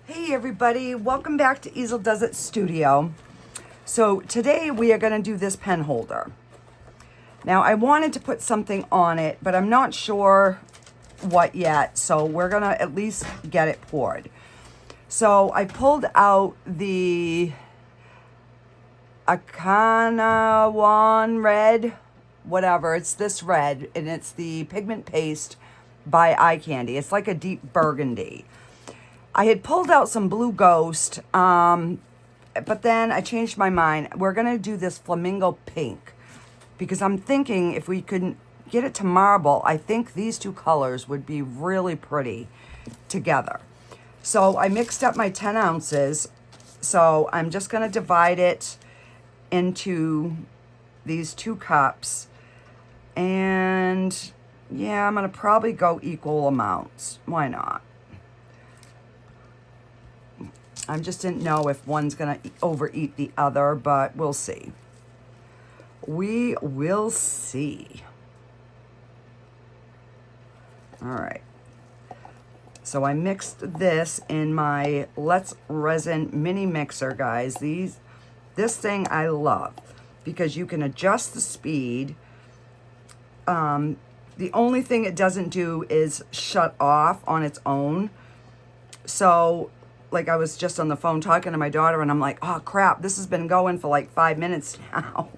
Hey everybody, welcome back to Easeldoesitstudio. So today we are going to do this pen holder. Now I wanted to put something on it, but I'm not sure what yet, so we're going to at least get it poured. So I pulled out the Akanawan red, whatever, it's this red, and it's the Pigment Paste by Eye Candy. It's like a deep burgundy. I had pulled out some Blue Ghost, but then I changed my mind. We're going to do this Flamingo Pink because I'm thinking if we could get it to marble, I think these two colors would be really pretty together. So I mixed up my 10 ounces. So I'm just going to divide it into these 2 cups. And yeah, I'm going to probably go equal amounts. Why not? I just didn't know if one's going to overeat the other, but we'll see. We will see. All right. So I mixed this in my Let's Resin mini mixer, guys. This thing I love because you can adjust the speed. The only thing it doesn't do is shut off on its own. So like I was just on the phone talking to my daughter and I'm like, oh crap, this has been going for like 5 minutes now.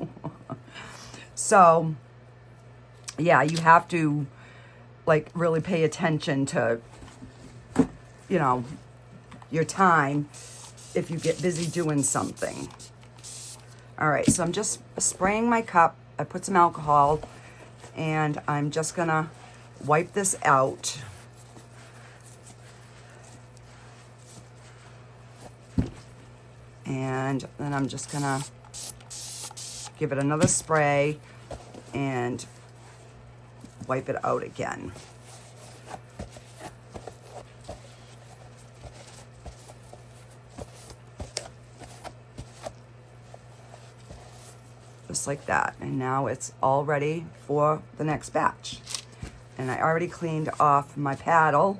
So yeah, you have to like really pay attention to, you know, your time if you get busy doing something. All right, so I'm just spraying my cup. I put some alcohol and I'm just gonna wipe this out. And then I'm just gonna give it another spray and wipe it out again. Just like that. And now it's all ready for the next batch. And I already cleaned off my paddle,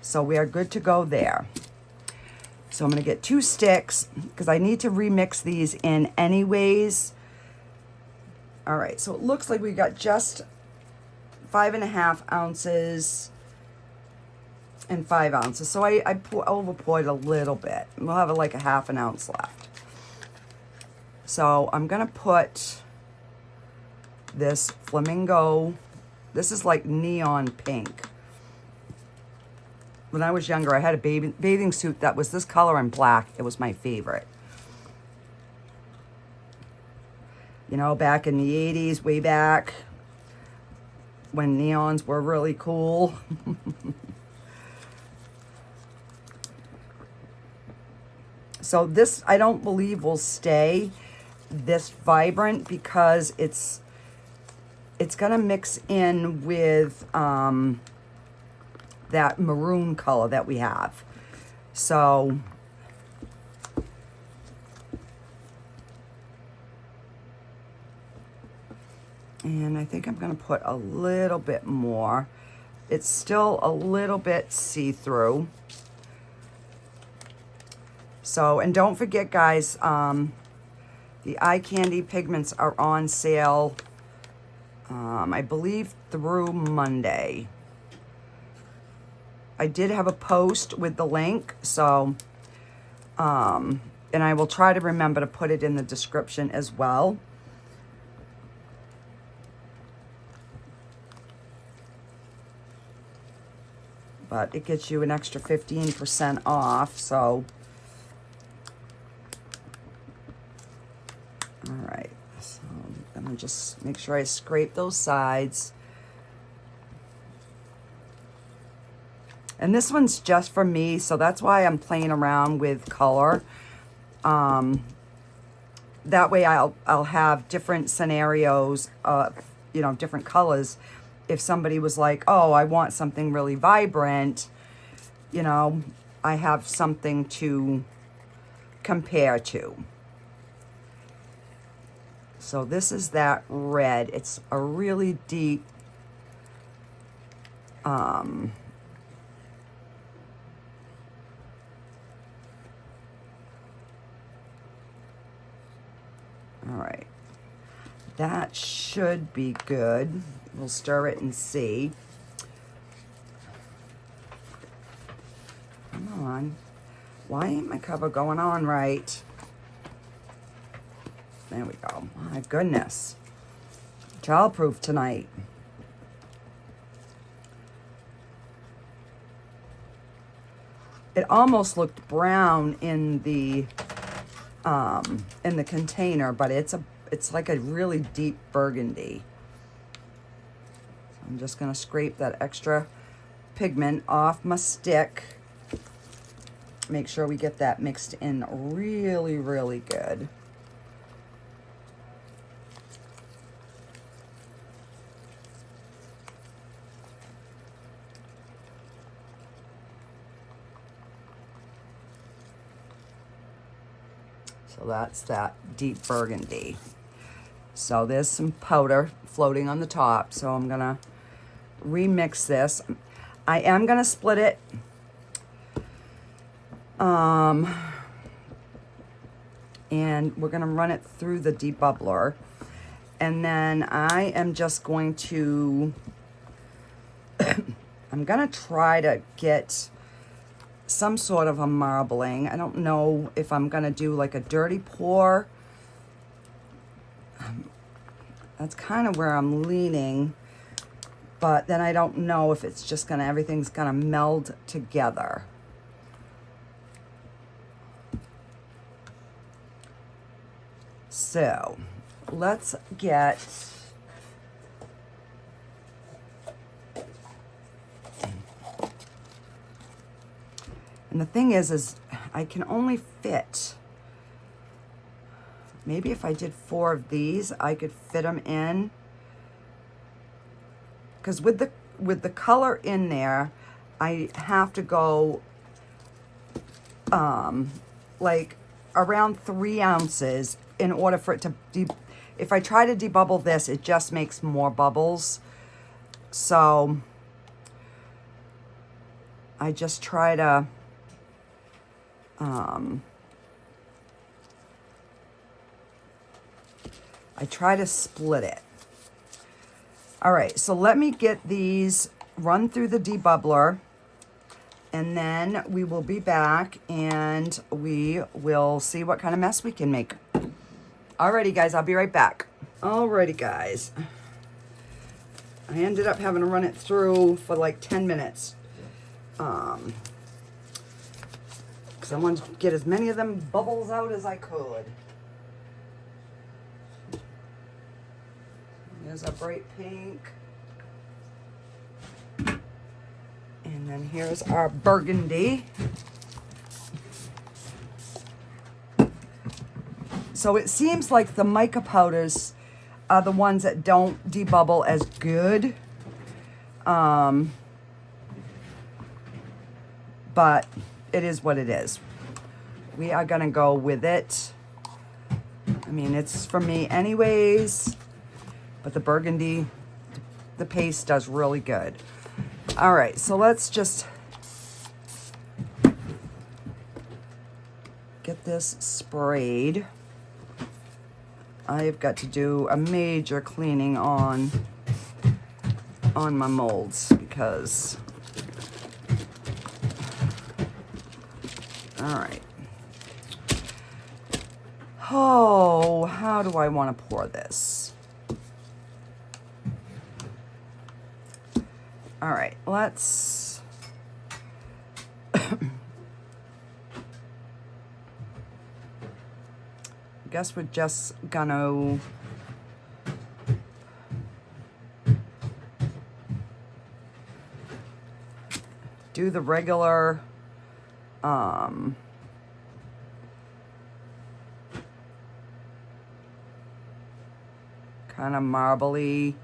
so we are good to go there. So I'm going to get 2 sticks because I need to remix these in anyways. All right, so it looks like we got just 5.5 ounces and 5 ounces. So I over poured a little bit. We'll have like a 1/2 ounce left. So I'm going to put this Flamingo. This is like neon pink. When I was younger, I had a bathing suit that was this color and black. It was my favorite. You know, back in the 80s, way back, when neons were really cool. So this, I don't believe, will stay this vibrant because it's going to mix in with that maroon color that we have. So and I think I'm going to put a little bit more. It's still a little bit see-through. So, and don't forget, guys, the Eye Candy pigments are on sale, I believe, through Monday. I did have a post with the link, so, and I will try to remember to put it in the description as well. But it gets you an extra 15% off, so. All right, so I'm gonna just make sure I scrape those sides. And this one's just for me, so that's why I'm playing around with color. That way I'll have different scenarios, you know, different colors. If somebody was like, oh, I want something really vibrant, you know, I have something to compare to. So this is that red. It's a really deep, All right. That should be good. We'll stir it and see. Come on. Why ain't my cover going on right? There we go. My goodness. Childproof tonight. It almost looked brown in the container, but it's like a really deep burgundy. So I'm just gonna scrape that extra pigment off my stick. Make sure we get that mixed in really, really good. So that's that deep burgundy. So there's some powder floating on the top. So I'm gonna remix this. I am gonna split it. And we're gonna run it through the debubbler. And then I am just going to, I'm gonna try to get some sort of a marbling. I don't know if I'm gonna do like a dirty pour. That's kind of where I'm leaning, but then I don't know if it's just gonna, everything's gonna meld together. So let's get, and the thing is I can only fit, maybe if I did 4 of these, I could fit them in. Because with the color in there, I have to go like around 3 ounces in order for it to, if I try to debubble this, it just makes more bubbles. So I just try to, I try to split it. All right, so let me get these run through the debubbler, and then we will be back and we will see what kind of mess we can make. Alrighty guys, I'll be right back. Alrighty guys. I ended up having to run it through for like 10 minutes. Because I wanted to get as many of them bubbles out as I could. There's a bright pink. And then here's our burgundy. So it seems like the mica powders are the ones that don't debubble as good. But it is what it is. We are gonna go with it. I mean, it's for me anyways, but the burgundy, the paste does really good. All right, so let's just get this sprayed. I've got to do a major cleaning on my molds because, all right. Oh, how do I want to pour this? All right, let's, I guess we're just gonna do the regular kind of marbly.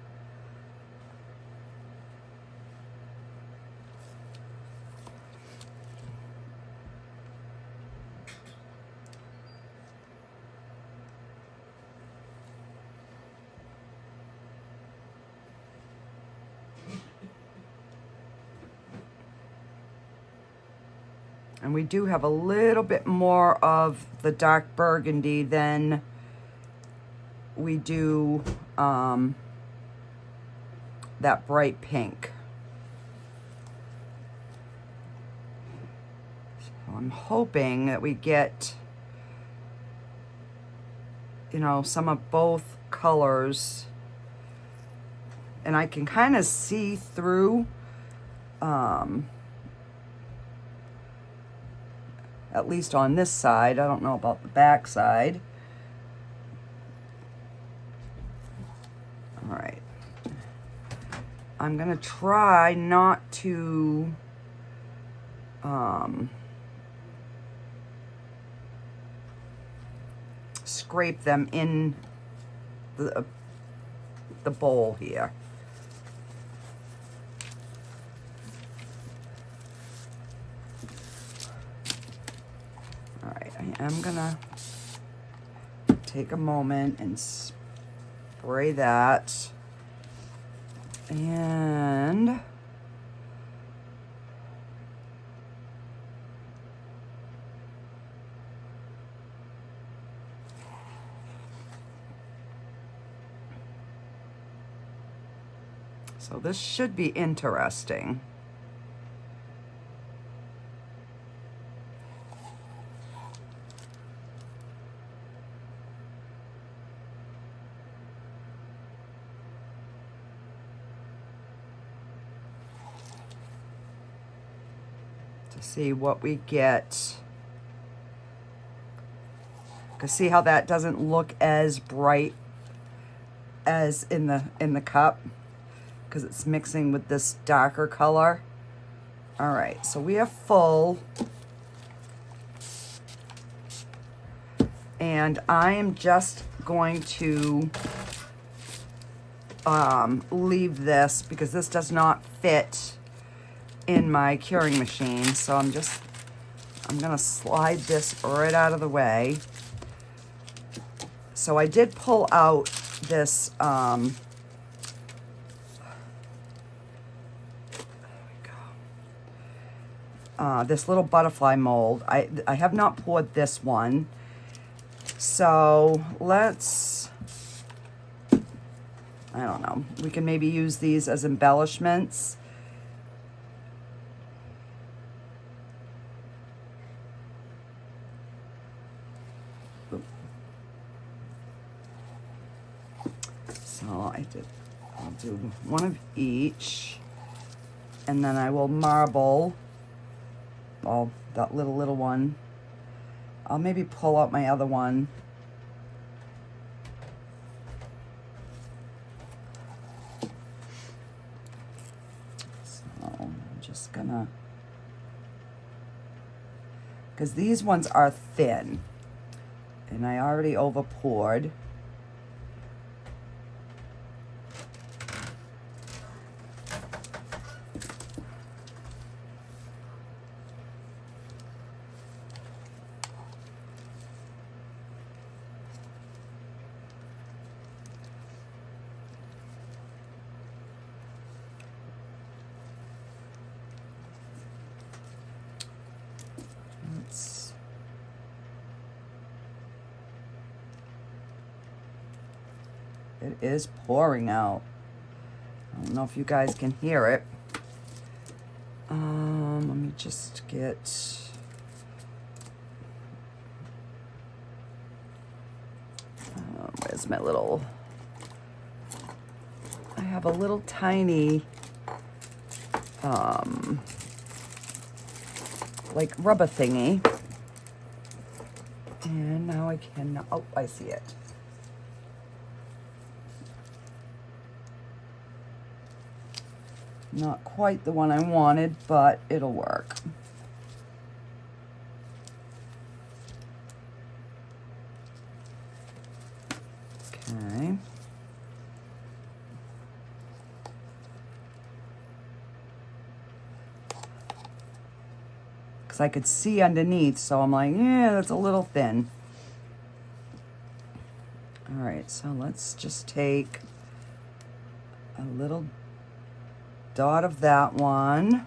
And we do have a little bit more of the dark burgundy than we do that bright pink. So I'm hoping that we get, you know, some of both colors, and I can kind of see through at least on this side. I don't know about the back side. All right. I'm gonna try not to scrape them in the bowl here. All right, I am gonna take a moment and spray that. And so this should be interesting. See what we get. Cause see how that doesn't look as bright as in the cup, because it's mixing with this darker color. All right, so we are full, and I am just going to leave this because this does not fit in my curing machine. So I'm gonna slide this right out of the way. So I did pull out this there we go. This little butterfly mold. I have not poured this one, so let's, I don't know, we can maybe use these as embellishments. I'll do one of each, and then I will marble that little one. I'll maybe pull out my other one. So I'm just gonna, because these ones are thin, and I already over poured. It is pouring out. I don't know if you guys can hear it. Let me just get, where's my little, I have a little tiny, like rubber thingy. And now I can, oh, I see it. Not quite the one I wanted, but it'll work. Okay. Because I could see underneath, so I'm like, yeah, that's a little thin. All right, so let's just take a little dot of that one.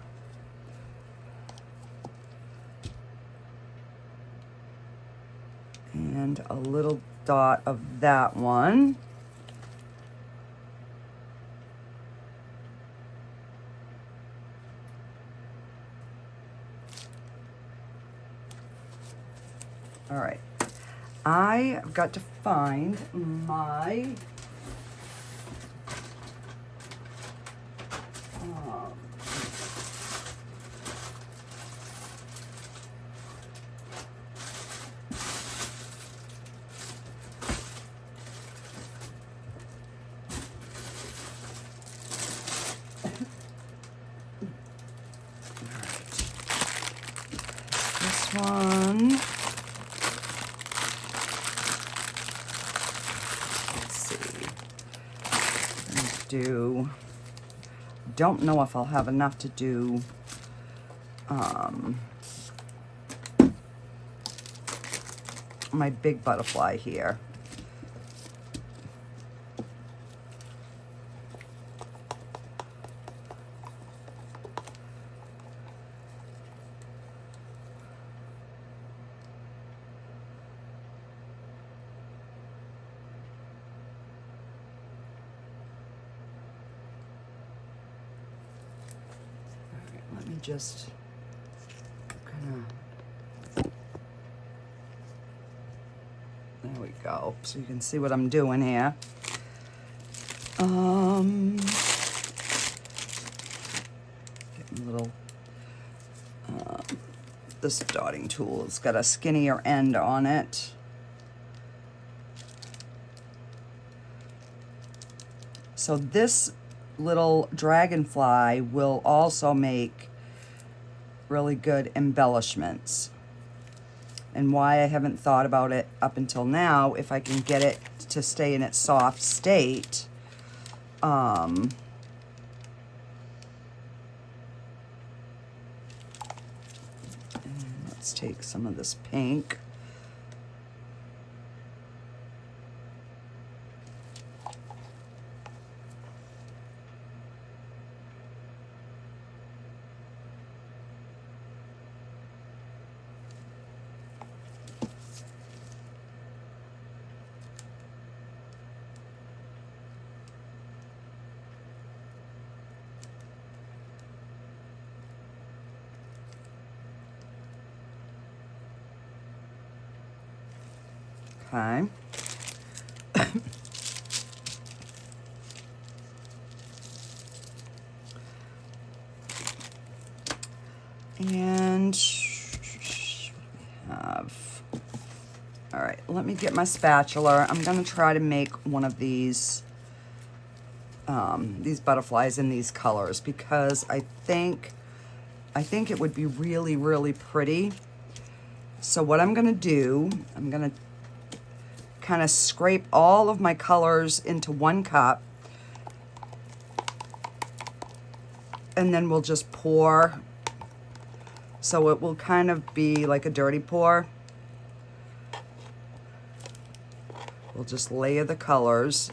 And a little dot of that one. All right, I've got to find my this one. Let's see. Don't know if I'll have enough to do my big butterfly here. Let me just kind of, there we go, so you can see what I'm doing here. Getting a little, this dotting tool has got a skinnier end on it. So this little dragonfly will also make really good embellishments. And why I haven't thought about it up until now, if I can get it to stay in its soft state, and let's take some of this pink. Okay. And we have, all right, let me get my spatula. I'm going to try to make one of these butterflies in these colors, because I think it would be really, really pretty. So what I'm going to do, I'm going to kind of scrape all of my colors into one cup, and then we'll just pour. So it will kind of be like a dirty pour. We'll just layer the colors.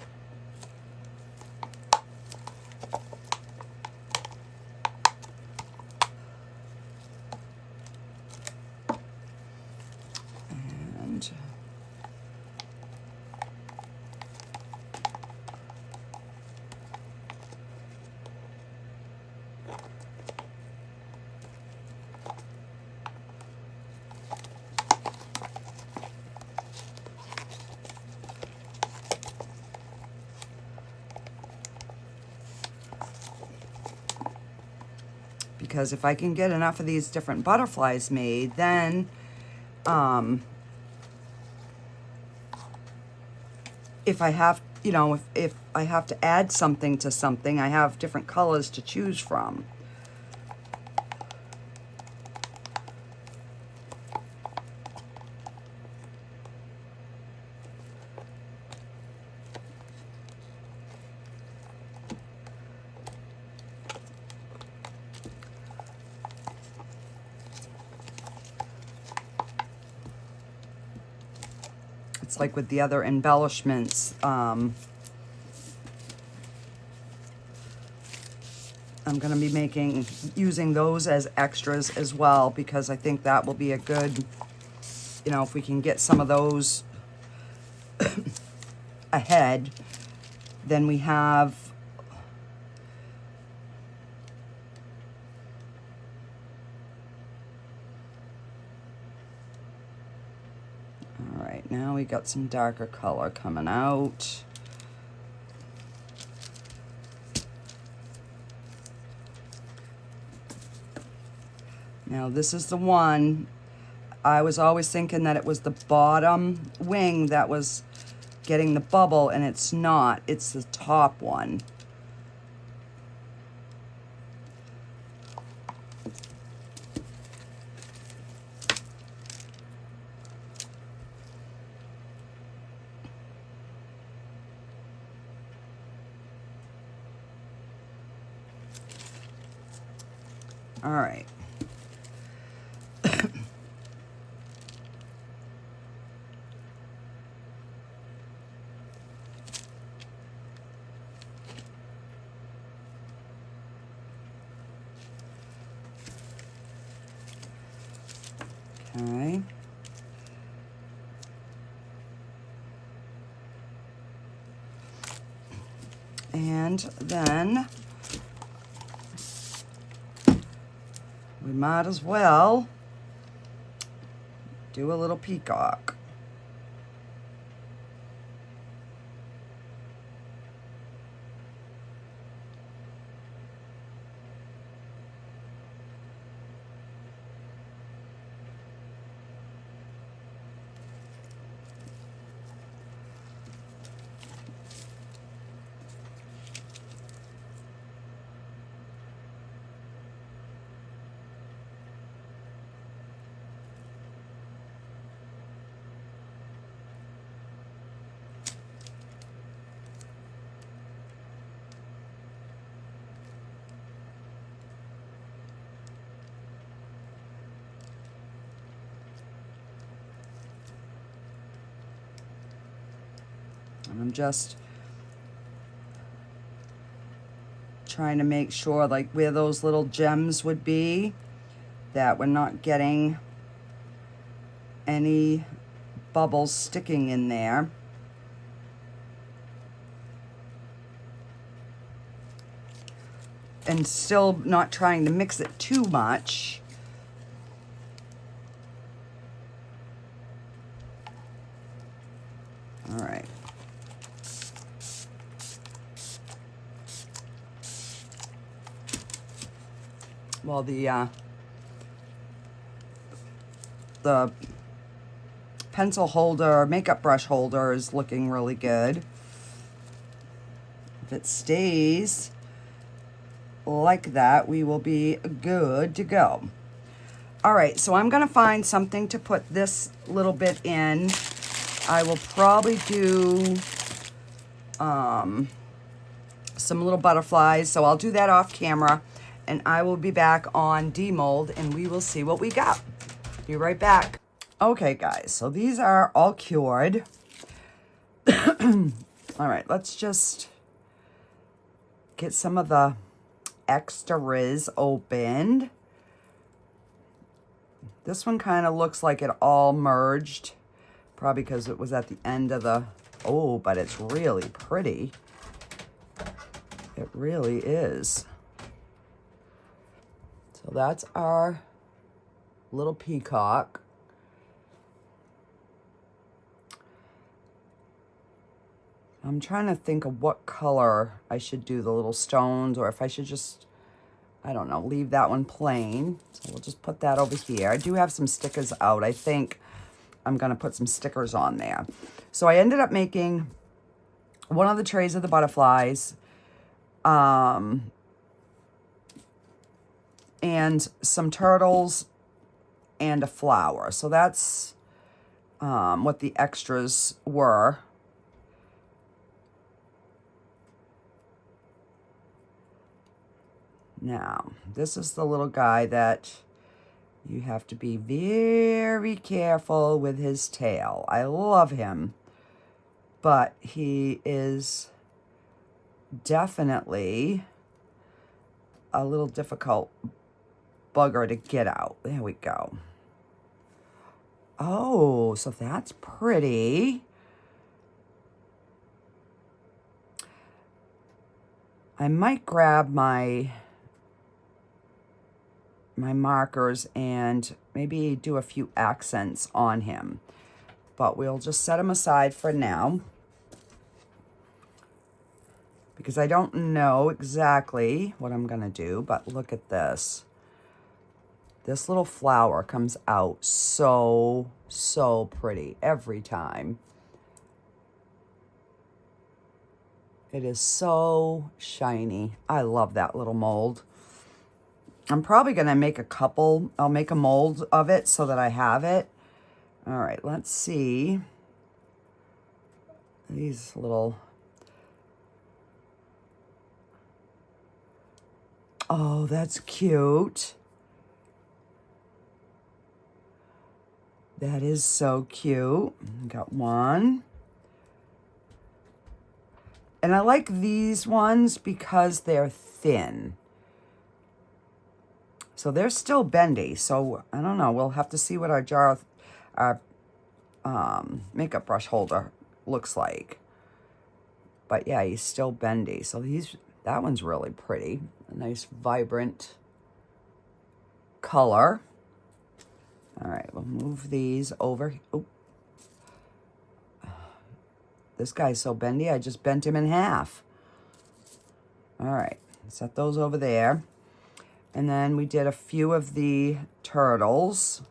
Because if I can get enough of these different butterflies made, then if I have, you know, if I have to add something to something, I have different colors to choose from. It's like with the other embellishments, I'm going to be using those as extras as well, because I think that will be a good, you know, if we can get some of those ahead. Then we have all right, now we got some darker color coming out. Now this is the one, I was always thinking that it was the bottom wing that was getting the bubble, and it's not, it's the top one. All right. Okay. And then we might as well do a little peacock. And I'm just trying to make sure, like where those little gems would be, that we're not getting any bubbles sticking in there. And still not trying to mix it too much. All right. Well, the pencil holder, makeup brush holder is looking really good. If it stays like that, we will be good to go. All right, so I'm gonna find something to put this little bit in. I will probably do some little butterflies, so I'll do that off camera, and I will be back on demold, and we will see what we got. Be right back. Okay, guys, so these are all cured. All right, let's just get some of the extras opened. This one kind of looks like it all merged, probably because it was at the end of the, oh, but it's really pretty. It really is. So that's our little peacock. I'm trying to think of what color I should do the little stones, or if I should just, I don't know, leave that one plain. So we'll just put that over here. I do have some stickers out. I think I'm gonna put some stickers on there. So I ended up making one of the trays of the butterflies, and some turtles and a flower. So that's what the extras were. Now, this is the little guy that you have to be very careful with his tail. I love him, but he is definitely a little difficult bugger to get out. There we go. Oh, so that's pretty. I might grab my markers and maybe do a few accents on him. But we'll just set him aside for now, because I don't know exactly what I'm gonna do, but look at this. This little flower comes out so pretty every time. It is so shiny. I love that little mold. I'm probably gonna make a couple. I'll make a mold of it so that I have it. All right, let's see. These little... Oh, that's cute. That is so cute. Got one. And I like these ones because they're thin. So they're still bendy. So I don't know. We'll have to see what our jar, our makeup brush holder looks like. But yeah, he's still bendy. So that one's really pretty. A nice vibrant color. All right, we'll move these over. Oh. This guy's so bendy, I just bent him in half. All right, set those over there. And then we did a few of the turtles.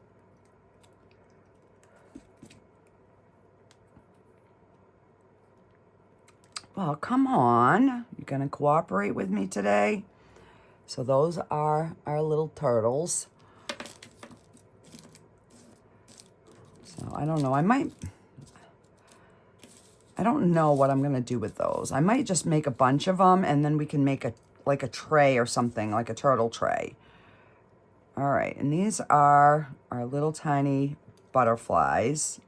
Well, come on. You gonna cooperate with me today? So those are our little turtles. So I don't know, I don't know what I'm gonna do with those. I might just make a bunch of them and then we can make like a tray or something, like a turtle tray. All right, and these are our little tiny butterflies.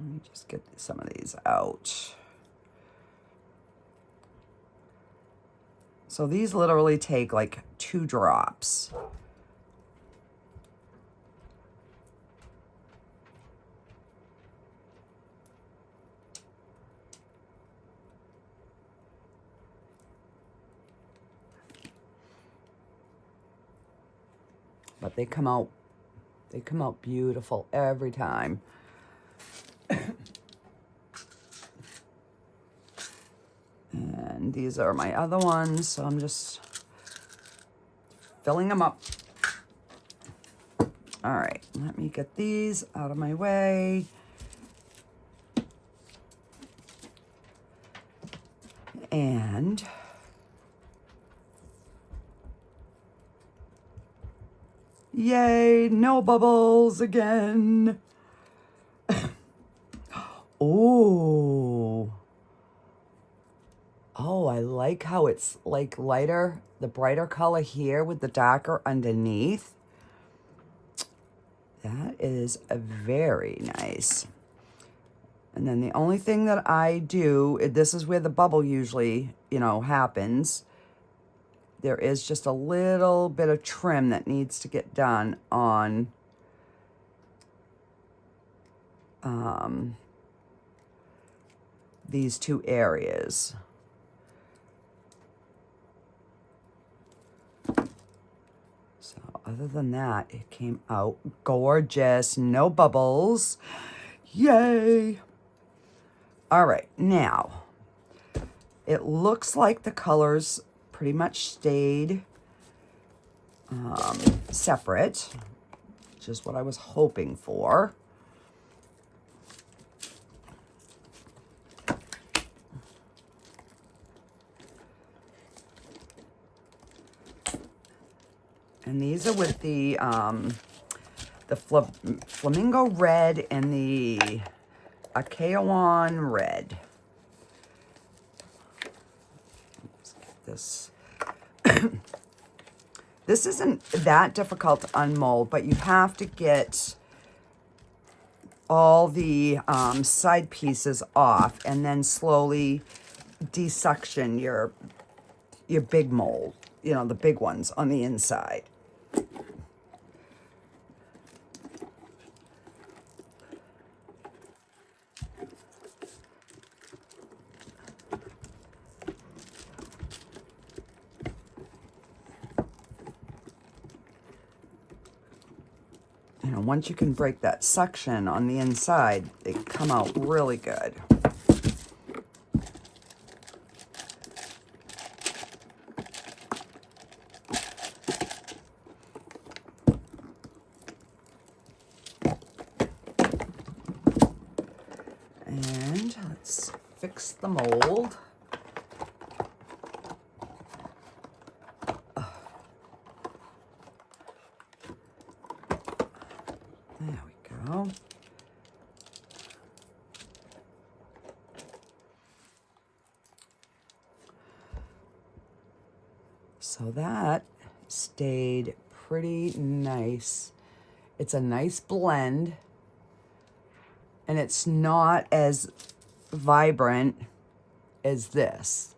Let me just get some of these out. So these literally take like 2 drops. But they come out beautiful every time. And these are my other ones, so I'm just filling them up. All right, let me get these out of my way. And yay, no bubbles again. Oh. Oh, I like how it's like lighter, the brighter color here with the darker underneath. That is very nice. And then the only thing that I do, this is where the bubble usually, you know, happens. There is just a little bit of trim that needs to get done on these 2 areas. So other than that, it came out gorgeous. No bubbles. Yay! All right, now, it looks like the colors pretty much stayed separate, which is what I was hoping for. And these are with the Flamingo Red and the Acaoan Red. Let's get this. This isn't that difficult to unmold, but you have to get all the side pieces off and then slowly desuction your big mold, you know, the big ones on the inside. you know, once you can break that suction on the inside, they come out really good. And let's fix the mold. There we go. So that stayed pretty nice. It's a nice blend, and it's not as vibrant as this.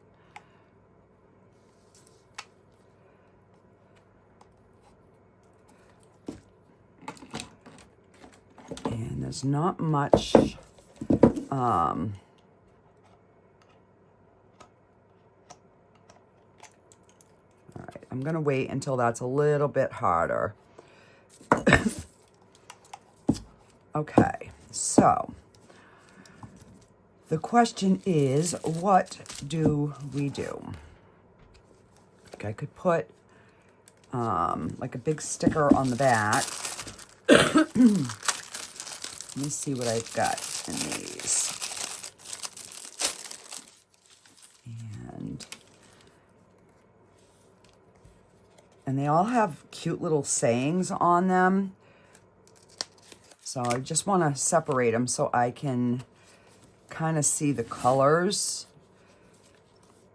And there's not much all right, I'm gonna wait until that's a little bit harder. Okay, so the question is, what do we do? Okay, I could put like a big sticker on the back. Let me see what I've got in these. And they all have cute little sayings on them. So I just want to separate them so I can kind of see the colors.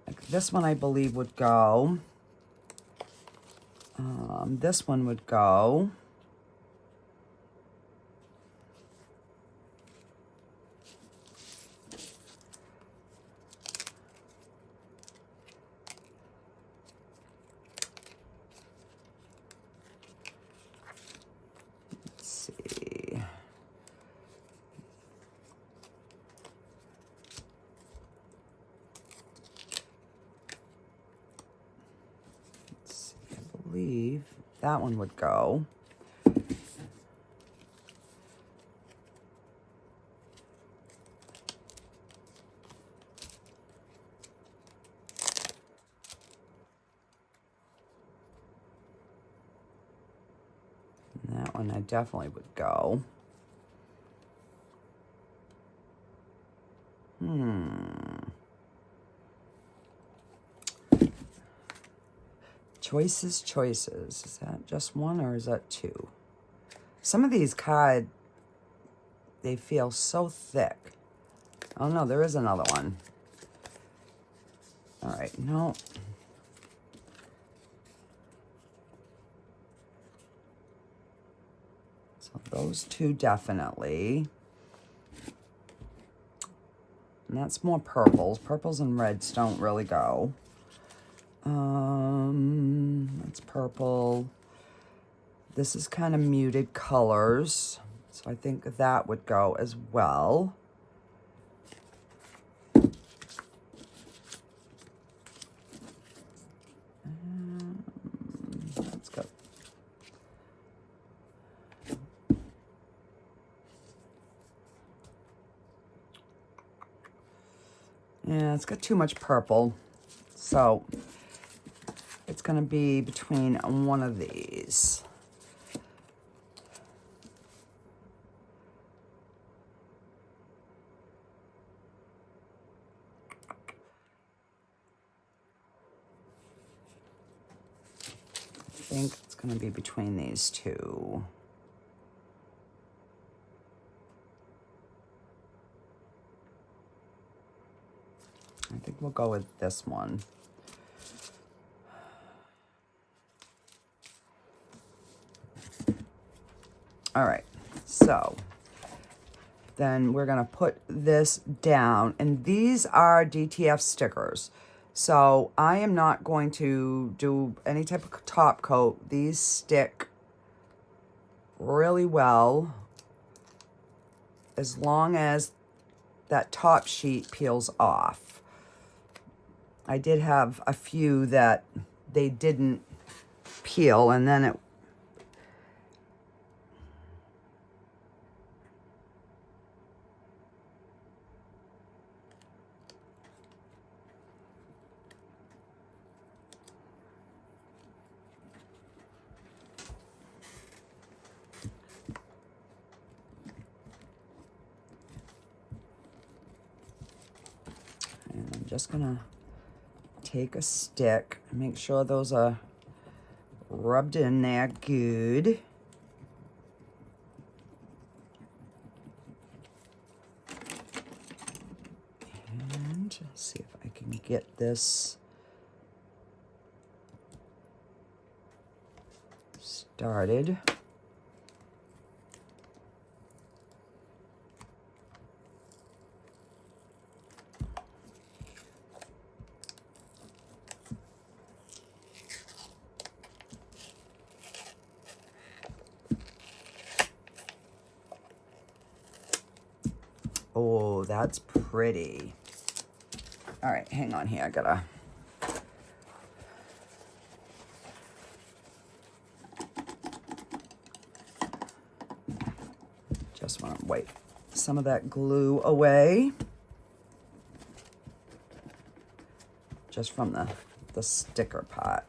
Like this one I believe would go. This one would go. That one would go. And that one I definitely would go. Choices, choices. Is that just one or is that two? Some of these card, they feel so thick. Oh no, there is another one. All right, no. So those two definitely. And that's more purples. Purples and reds don't really go. That's purple. This is kind of muted colors, so I think that would go as well. Let's go. Yeah, it's got too much purple, so it's going to be between one of these. I think it's going to be between these two. I think we'll go with this one. All right, so then we're gonna put this down, and these are DTF stickers. So I am not going to do any type of top coat. These stick really well as long as that top sheet peels off. I did have a few that they didn't peel, and then just gonna take a stick and make sure those are rubbed in there good. And let's see if I can get this started. Oh, that's pretty. All right, hang on here. I gotta... Just want to wipe some of that glue away. Just from the sticker pot.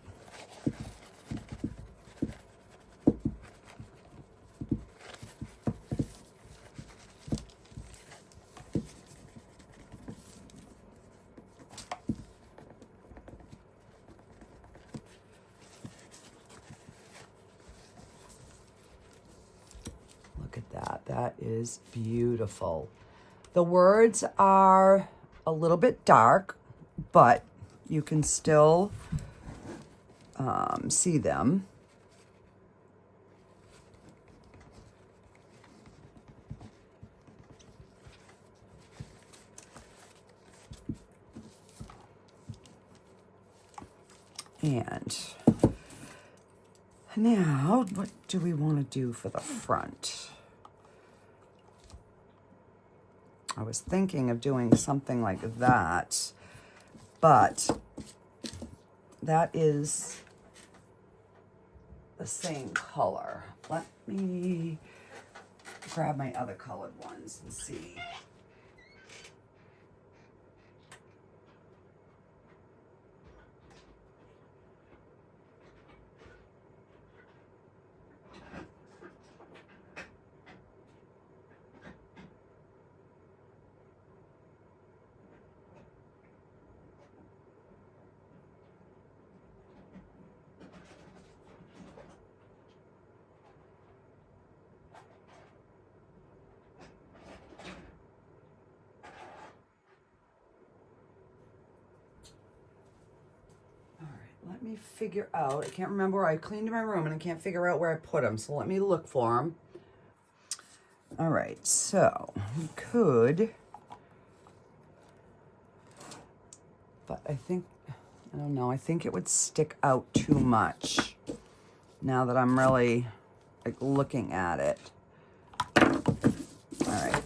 That is beautiful. The words are a little bit dark, but you can still see them. And now, what do we want to do for the front? I was thinking of doing something like that, but that is the same color. Let me grab my other colored ones and see. Let me figure out, I can't remember where I cleaned my room and I can't figure out where I put them, so let me look for them. All right, so we could, but I think, I don't know, I think it would stick out too much now that I'm really like looking at it. All right,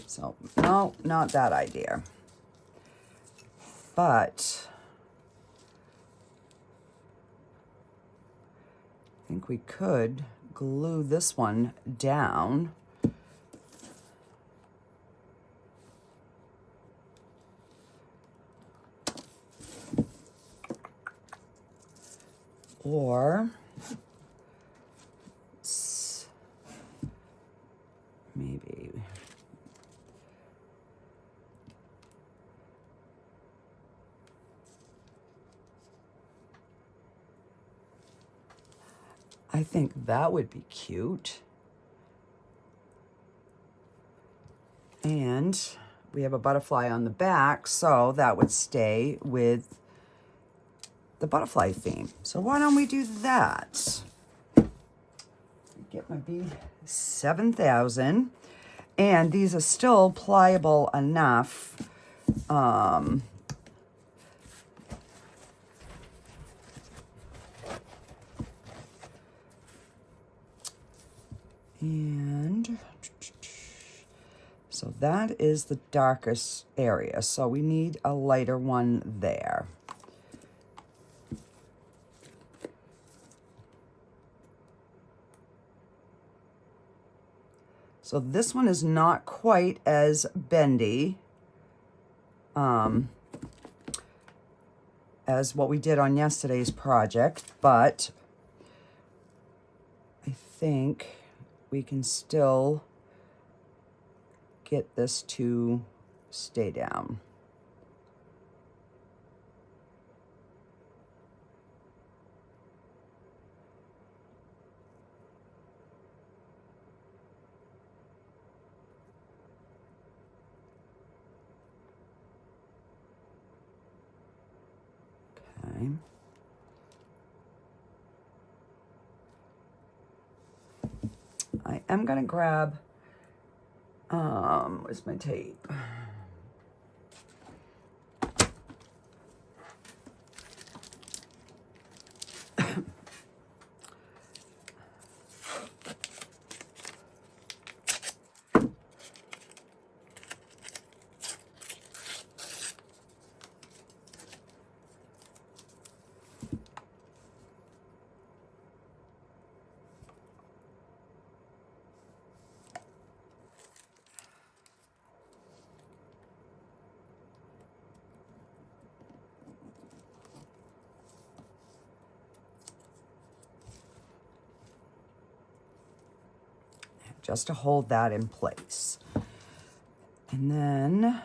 so no, not that idea. But I think we could glue this one down. Or maybe I think that would be cute. And we have a butterfly on the back, so that would stay with the butterfly theme. So why don't we do that? Get my B7000, and these are still pliable enough. And so that is the darkest area. So we need a lighter one there. So this one is not quite as bendy as what we did on yesterday's project, but I think we can still get this to stay down. Okay. I am gonna grab, where's my tape? Just to hold that in place. And then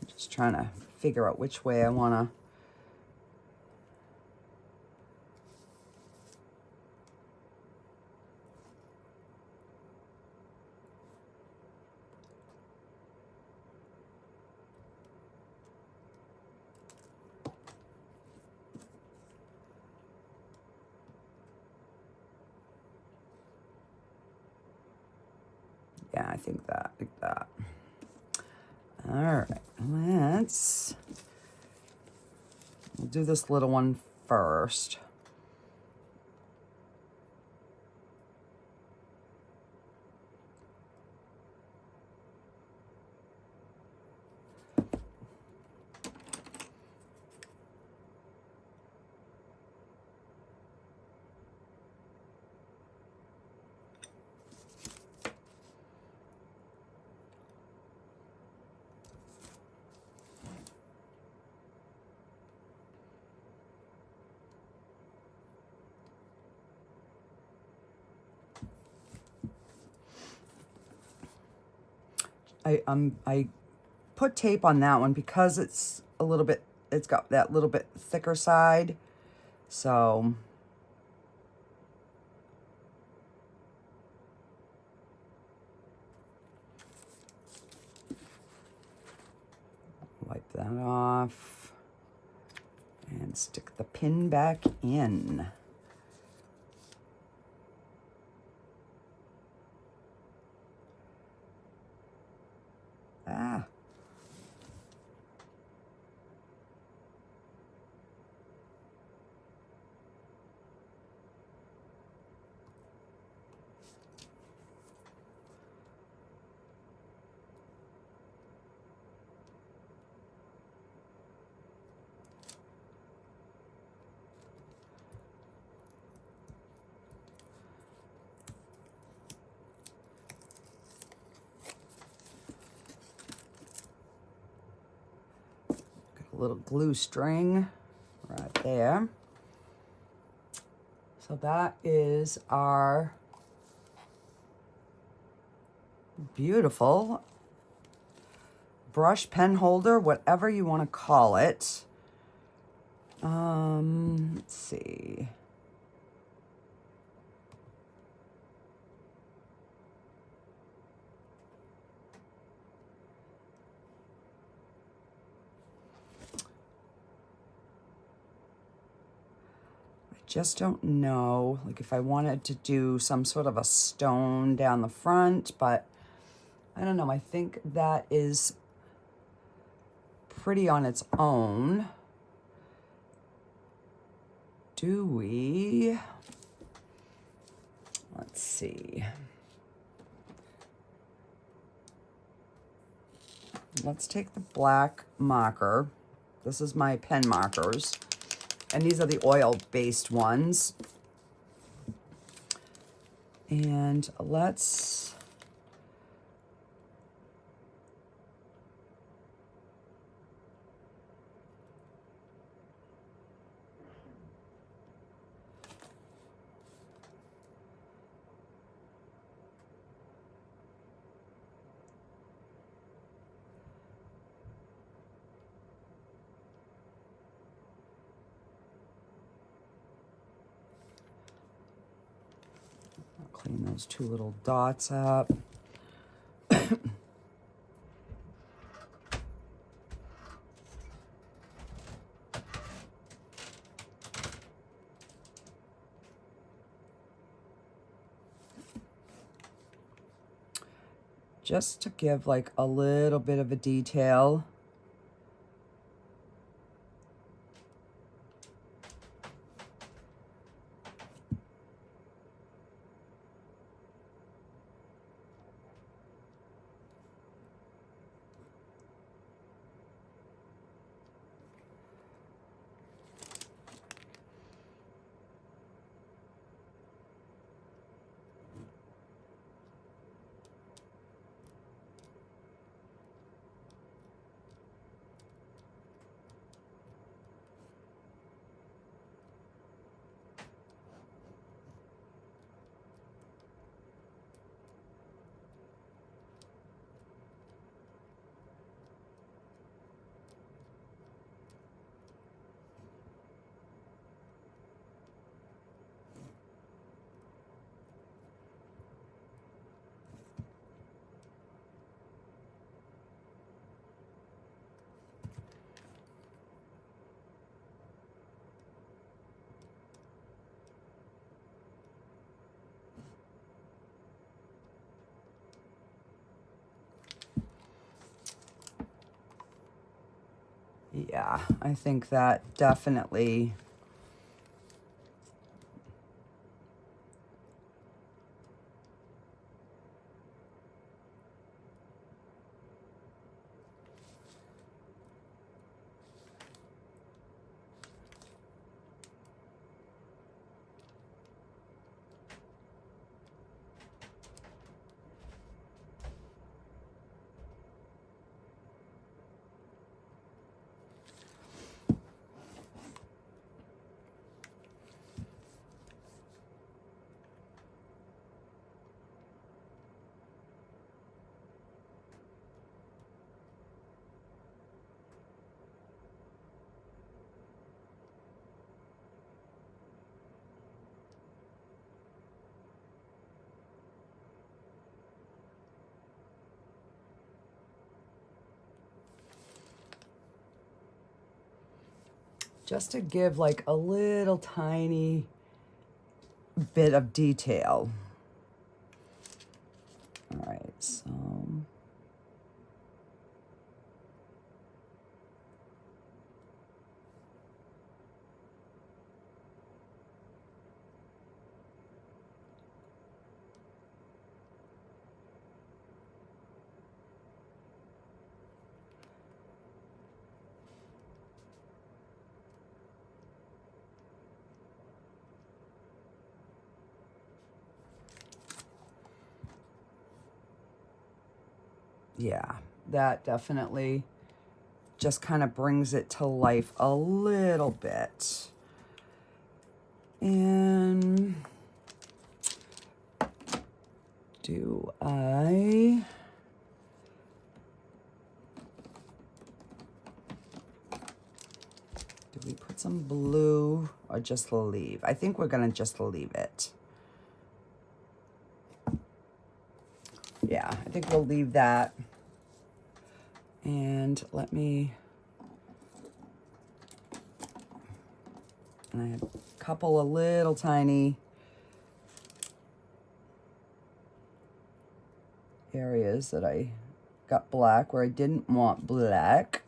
just trying to figure out which way I want to. Yeah, I think that, like that. All right, we'll do this little one first. I put tape on that one because it's a little bit, it's got that little bit thicker side. So wipe that off and stick the pin back in. Ah. A little glue string right there. So that is our beautiful brush pen holder, whatever you want to call it. Let's see. Just don't know, like if I wanted to do some sort of a stone down the front, but I don't know. I think that is pretty on its own. Do we? Let's see. Let's take the black marker. This is my pen markers. And these are the oil-based ones. And let's Clean those two little dots up. Just to give like a little bit of a detail. Yeah, I think that definitely just to give like a little tiny bit of detail. All right, so yeah, that definitely just kind of brings it to life a little bit. And do we put some blue or just leave? I think we're gonna just leave it. Yeah, I think we'll leave that. And let me, and I have a couple of little tiny areas that I got black where I didn't want black.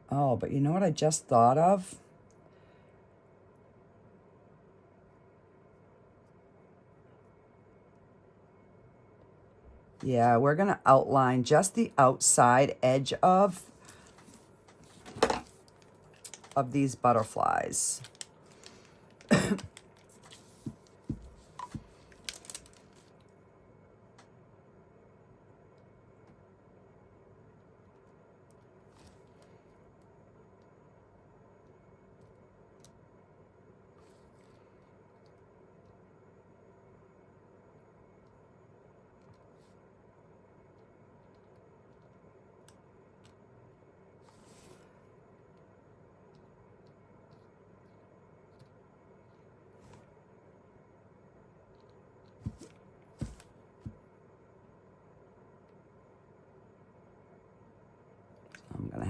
Oh, but you know what I just thought of? Yeah, we're gonna outline just the outside edge of these butterflies.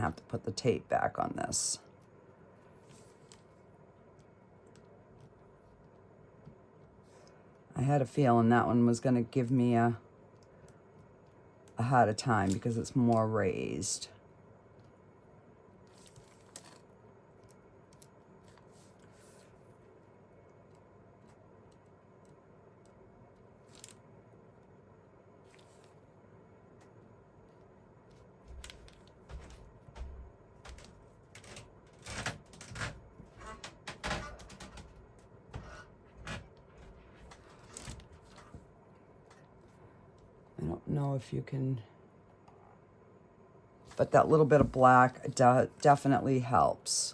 have to put the tape back on this. I had a feeling that one was going to give me a harder time because it's more raised. I don't know if you can, but that little bit of black definitely helps.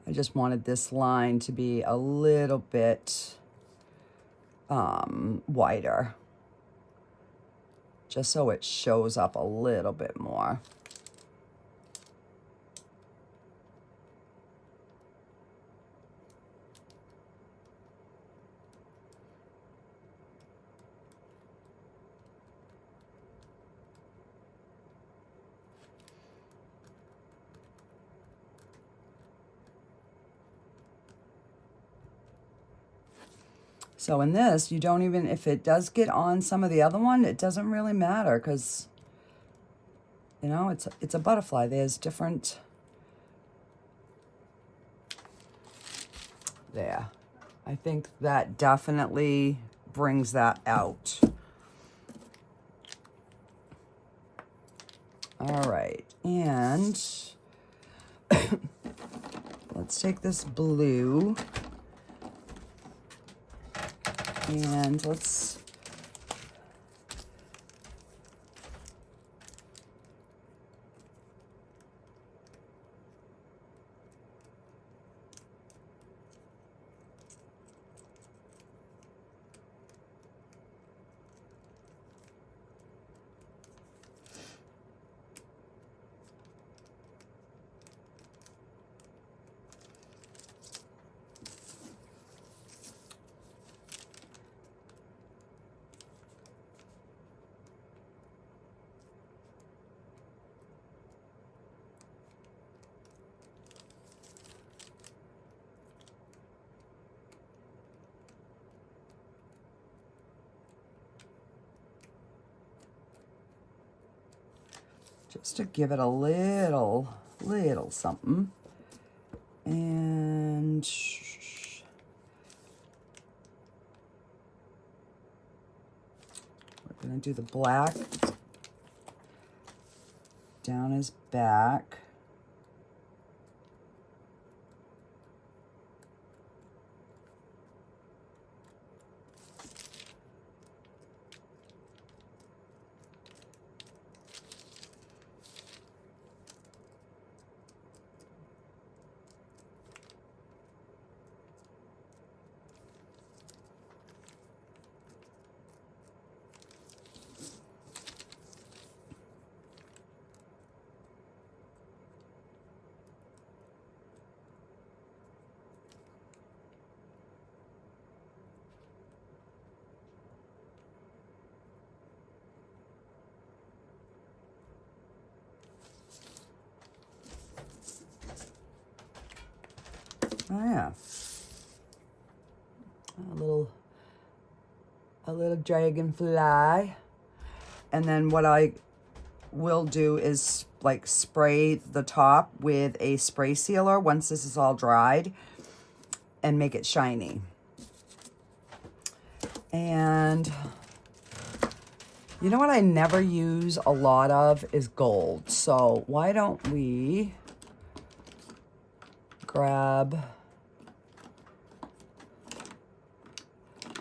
I just wanted this line to be a little bit wider, just so it shows up a little bit more. So in this, you don't even, if it does get on some of the other one, it doesn't really matter because, you know, it's a butterfly. There's different, there. I think that definitely brings that out. All right, and let's take this blue. And let's just to give it a little something. And we're going to do the black down his back. Oh yeah. A little dragonfly. And then what I will do is like spray the top with a spray sealer once this is all dried and make it shiny. And you know what I never use a lot of is gold. So why don't we grab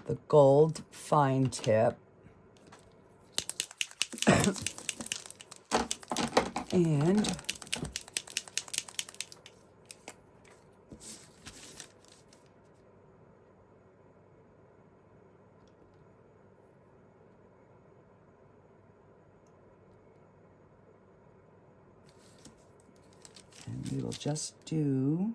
the gold fine tip and we will just do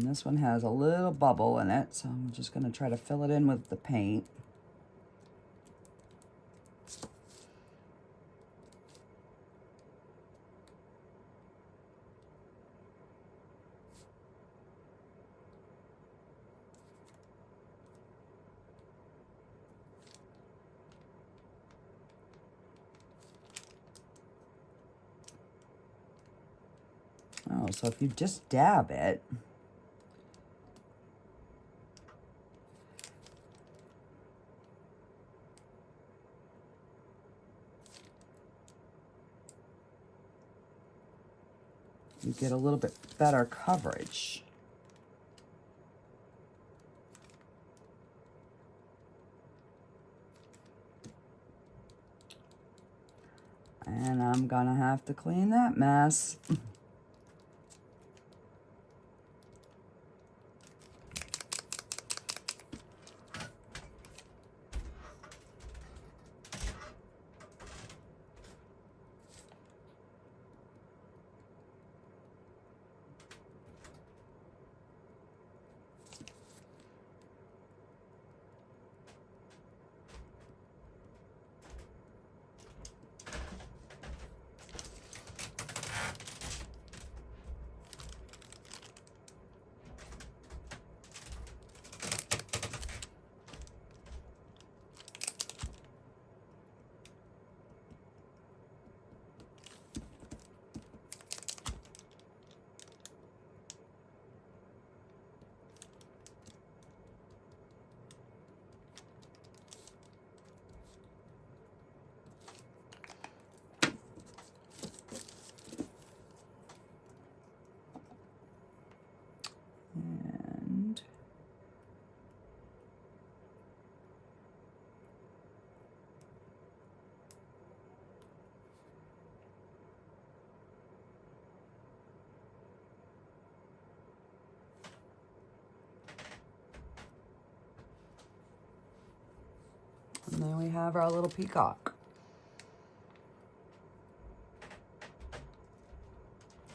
and this one has a little bubble in it, so I'm just going to try to fill it in with the paint. Oh, so if you just dab it, you get a little bit better coverage. And I'm gonna have to clean that mess. And then we have our little peacock.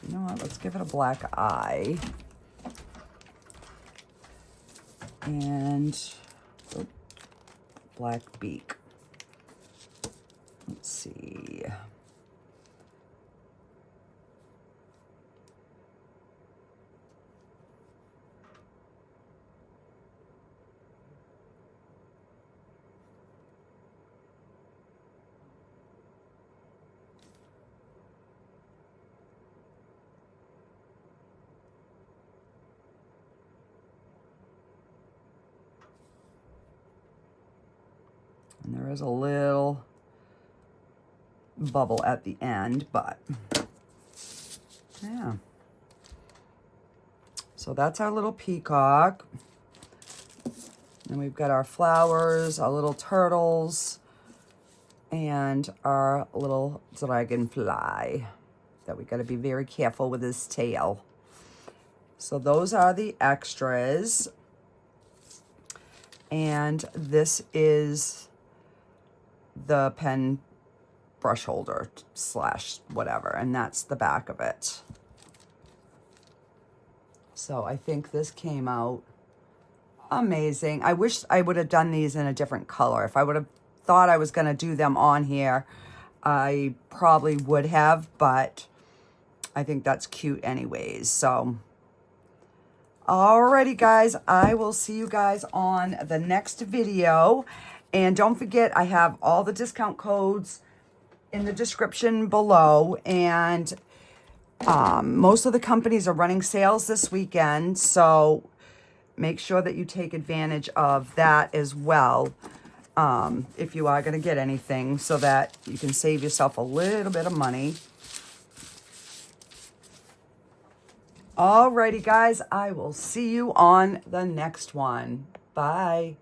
You know what, let's give it a black eye. And oh, black beak. Let's see. And there is a little bubble at the end, but yeah. So that's our little peacock. And we've got our flowers, our little turtles, and our little dragonfly that we got to be very careful with his tail. So those are the extras. And this is the pen brush holder slash whatever, and that's the back of it. So I think this came out amazing. I wish I would have done these in a different color. If I would have thought I was going to do them on here, I probably would have, but I think that's cute anyways. So alrighty guys, I will see you guys on the next video. And don't forget, I have all the discount codes in the description below. And most of the companies are running sales this weekend. So make sure that you take advantage of that as well. If you are going to get anything, so that you can save yourself a little bit of money. Alrighty guys, I will see you on the next one. Bye.